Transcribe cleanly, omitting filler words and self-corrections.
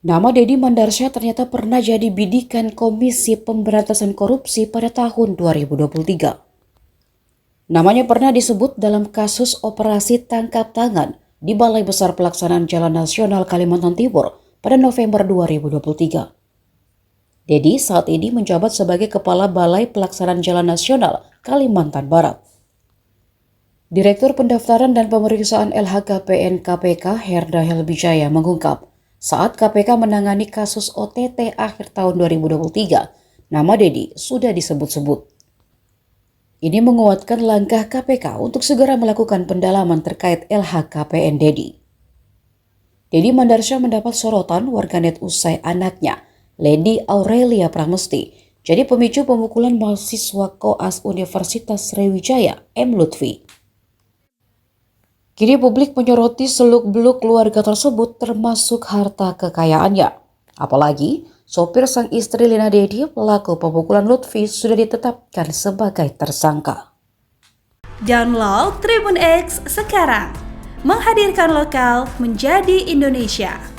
Nama Deddy Mandarsha ternyata pernah jadi bidikan Komisi Pemberantasan Korupsi pada tahun 2023. Namanya pernah disebut dalam kasus operasi tangkap tangan di Balai Besar Pelaksanaan Jalan Nasional Kalimantan Timur pada November 2023. Deddy saat ini menjabat sebagai Kepala Balai Pelaksanaan Jalan Nasional Kalimantan Barat. Direktur Pendaftaran dan Pemeriksaan LHKPN KPK Herda Helbijaya mengungkap, saat KPK menangani kasus OTT akhir tahun 2023, nama Deddy sudah disebut-sebut. Ini menguatkan langkah KPK untuk segera melakukan pendalaman terkait LHKPN Deddy. Deddy Mandarsha mendapat sorotan warganet usai anaknya, Lady Aurelia Pramesti, jadi pemicu pemukulan mahasiswa Koas Universitas Sriwijaya, M. Lutfi. Kini publik menyoroti seluk-beluk keluarga tersebut termasuk harta kekayaannya. Apalagi, sopir sang istri Lina Deddy, pelaku pemukulan Lutfi, sudah ditetapkan sebagai tersangka. Download Tribun X sekarang, menghadirkan lokal menjadi Indonesia.